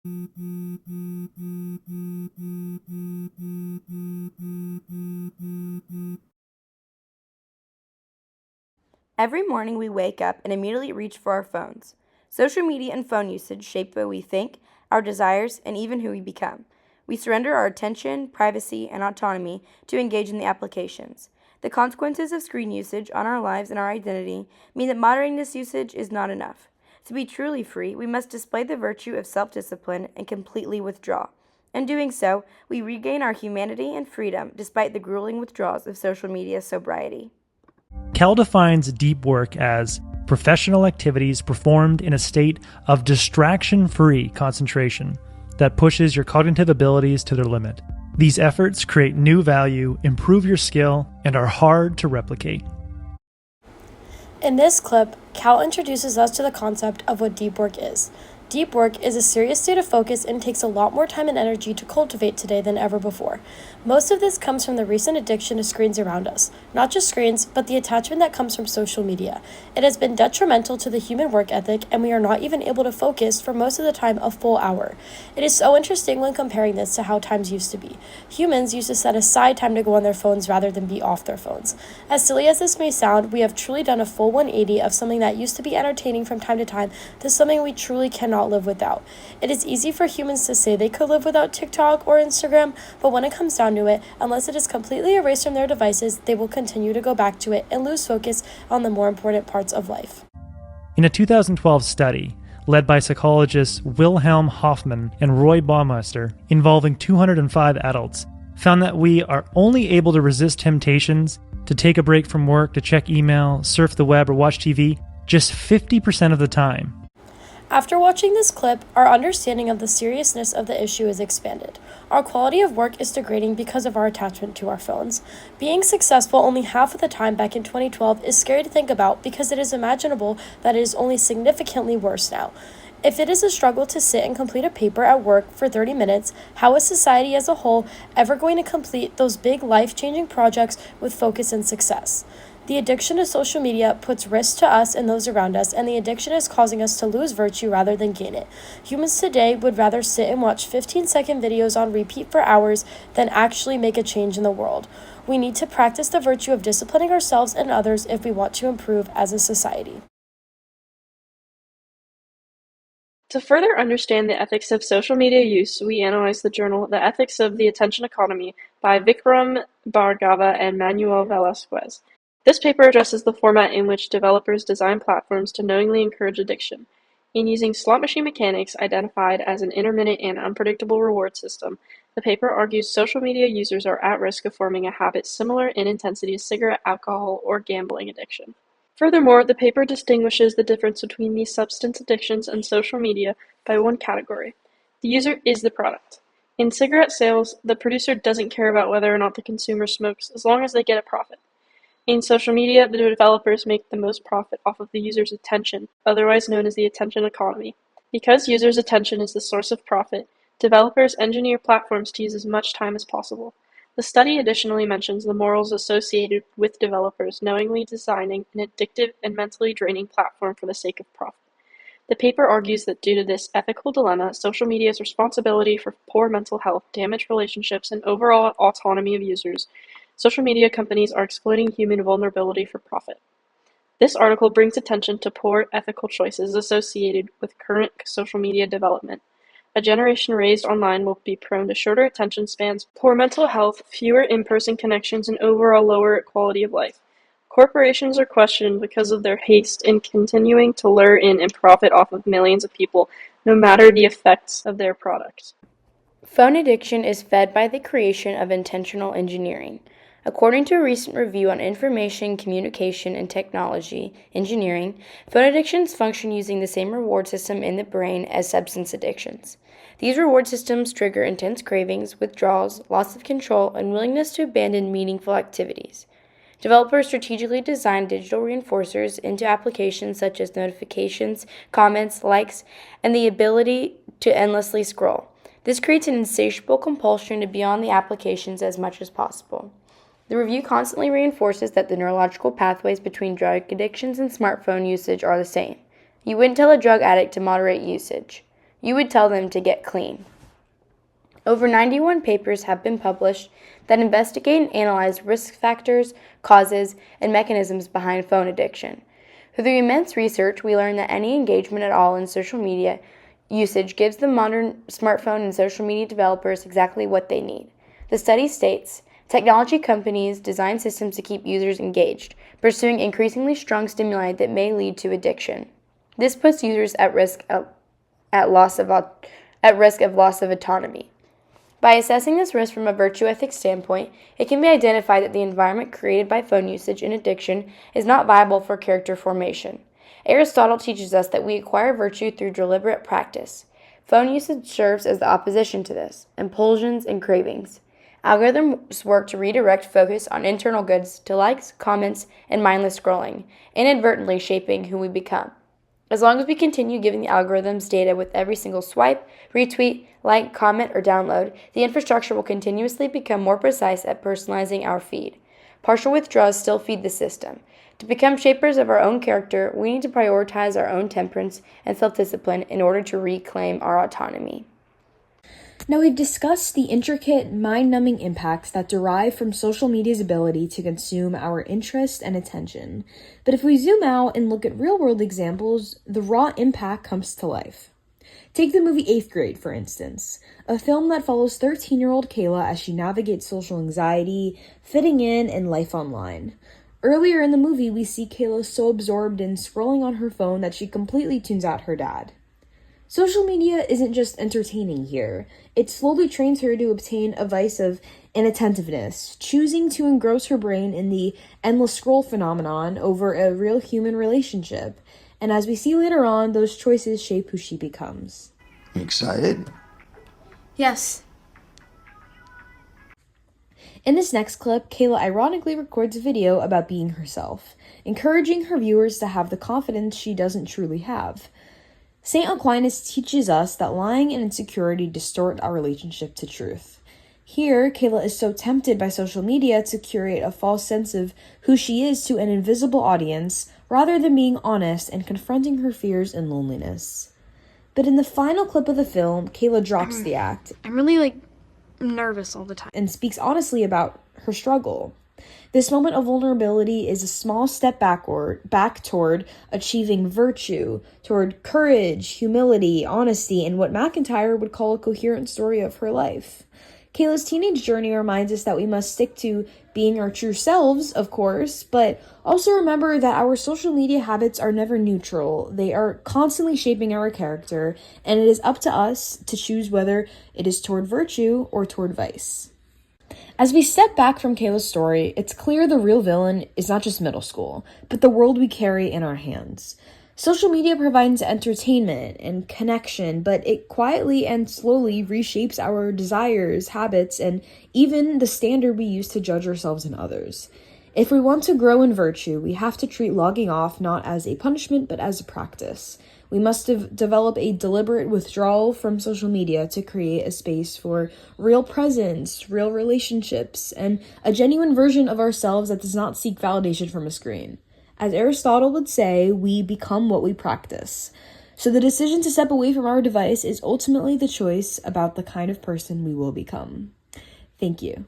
Every morning we wake up and immediately reach for our phones. Social media and phone usage shape the way we think, our desires, and even who we become. We surrender our attention, privacy, and autonomy to engage in the applications. The consequences of screen usage on our lives and our identity mean that moderating this usage is not enough. To be truly free, we must display the virtue of self-discipline and completely withdraw. In doing so, we regain our humanity and freedom despite the grueling withdrawals of social media sobriety. Kell defines deep work as professional activities performed in a state of distraction-free concentration that pushes your cognitive abilities to their limit. These efforts create new value, improve your skill, and are hard to replicate. In this clip, Cal introduces us to the concept of what deep work is. Deep work is a serious state of focus and takes a lot more time and energy to cultivate today than ever before. Most of this comes from the recent addiction to screens around us. Not just screens, but the attachment that comes from social media. It has been detrimental to the human work ethic, and we are not even able to focus for most of the time a full hour. It is so interesting when comparing this to how times used to be. Humans used to set aside time to go on their phones rather than be off their phones. As silly as this may sound, we have truly done a full 180 of something that used to be entertaining from time to time to something we truly cannot live without. It is easy for humans to say they could live without TikTok or Instagram, but when it comes down to it, unless it is completely erased from their devices, they will continue to go back to it and lose focus on the more important parts of life. In a 2012 study, led by psychologists Wilhelm Hoffman and Roy Baumeister, involving 205 adults, found that we are only able to resist temptations to take a break from work, to check email, surf the web, or watch TV just 50% of the time. After watching this clip, our understanding of the seriousness of the issue is expanded. Our quality of work is degrading because of our attachment to our phones. Being successful only half of the time back in 2012 is scary to think about because it is imaginable that it is only significantly worse now. If it is a struggle to sit and complete a paper at work for 30 minutes, how is society as a whole ever going to complete those big life-changing projects with focus and success? The addiction to social media puts risk to us and those around us, and the addiction is causing us to lose virtue rather than gain it. Humans today would rather sit and watch 15-second videos on repeat for hours than actually make a change in the world. We need to practice the virtue of disciplining ourselves and others if we want to improve as a society. To further understand the ethics of social media use, we analyzed the journal The Ethics of the Attention Economy by Vikram Bhargava and Manuel Velasquez. This paper addresses the format in which developers design platforms to knowingly encourage addiction. In using slot machine mechanics identified as an intermittent and unpredictable reward system, the paper argues social media users are at risk of forming a habit similar in intensity to cigarette, alcohol, or gambling addiction. Furthermore, the paper distinguishes the difference between these substance addictions and social media by one category. The user is the product. In cigarette sales, the producer doesn't care about whether or not the consumer smokes as long as they get a profit. In social media, the developers make the most profit off of the user's attention, otherwise known as the attention economy. Because users' attention is the source of profit, developers engineer platforms to use as much time as possible. The study additionally mentions the morals associated with developers knowingly designing an addictive and mentally draining platform for the sake of profit. The paper argues that due to this ethical dilemma, social media's responsibility for poor mental health, damaged relationships, and overall autonomy of users, social media companies are exploiting human vulnerability for profit. This article brings attention to poor ethical choices associated with current social media development. A generation raised online will be prone to shorter attention spans, poor mental health, fewer in-person connections, and overall lower quality of life. Corporations are questioned because of their haste in continuing to lure in and profit off of millions of people, no matter the effects of their products. Phone addiction is fed by the creation of intentional engineering. According to a recent review on information, communication, and technology engineering, phone addictions function using the same reward system in the brain as substance addictions. These reward systems trigger intense cravings, withdrawals, loss of control, and willingness to abandon meaningful activities. Developers strategically design digital reinforcers into applications such as notifications, comments, likes, and the ability to endlessly scroll. This creates an insatiable compulsion to be on the applications as much as possible. The review constantly reinforces that the neurological pathways between drug addictions and smartphone usage are the same. You wouldn't tell a drug addict to moderate usage. you would tell them to get clean. Over 91 papers have been published that investigate and analyze risk factors, causes, and mechanisms behind phone addiction. Through the immense research, we learned that any engagement at all in social media usage gives the modern smartphone and social media developers exactly what they need. The study states, technology companies design systems to keep users engaged, pursuing increasingly strong stimuli that may lead to addiction. This puts users at risk of loss of autonomy. By assessing this risk from a virtue ethics standpoint, it can be identified that the environment created by phone usage and addiction is not viable for character formation. Aristotle teaches us that we acquire virtue through deliberate practice. Phone usage serves as the opposition to this, impulsions and cravings. Algorithms work to redirect focus on internal goods to likes, comments, and mindless scrolling, inadvertently shaping who we become. As long as we continue giving the algorithms data with every single swipe, retweet, like, comment, or download, the infrastructure will continuously become more precise at personalizing our feed. Partial withdrawals still feed the system. To become shapers of our own character, we need to prioritize our own temperance and self-discipline in order to reclaim our autonomy. Now, we've discussed the intricate, mind-numbing impacts that derive from social media's ability to consume our interest and attention. But if we zoom out and look at real-world examples, the raw impact comes to life. Take the movie 8th Grade, for instance, a film that follows 13-year-old Kayla as she navigates social anxiety, fitting in, and life online. Earlier in the movie, we see Kayla so absorbed in scrolling on her phone that she completely tunes out her dad. Social media isn't just entertaining here. It slowly trains her to obtain a vice of inattentiveness, choosing to engross her brain in the endless scroll phenomenon over a real human relationship. And as we see later on, those choices shape who she becomes. You excited? Yes. In this next clip, Kayla ironically records a video about being herself, encouraging her viewers to have the confidence she doesn't truly have. St. Aquinas teaches us that lying and insecurity distort our relationship to truth. Here, Kayla is so tempted by social media to curate a false sense of who she is to an invisible audience, rather than being honest and confronting her fears and loneliness. But in the final clip of the film, Kayla drops the act. I'm really, nervous all the time. And speaks honestly about her struggle. This moment of vulnerability is a small step back toward achieving virtue, toward courage, humility, honesty, and what McIntyre would call a coherent story of her life. Kayla's teenage journey reminds us that we must stick to being our true selves, of course, but also remember that our social media habits are never neutral. They are constantly shaping our character, and it is up to us to choose whether it is toward virtue or toward vice. As we step back from Kayla's story, it's clear the real villain is not just middle school, but the world we carry in our hands. Social media provides entertainment and connection, but it quietly and slowly reshapes our desires, habits, and even the standard we use to judge ourselves and others. If we want to grow in virtue, we have to treat logging off not as a punishment, but as a practice. We must develop a deliberate withdrawal from social media to create a space for real presence, real relationships, and a genuine version of ourselves that does not seek validation from a screen. As Aristotle would say, we become what we practice. So the decision to step away from our device is ultimately the choice about the kind of person we will become. Thank you.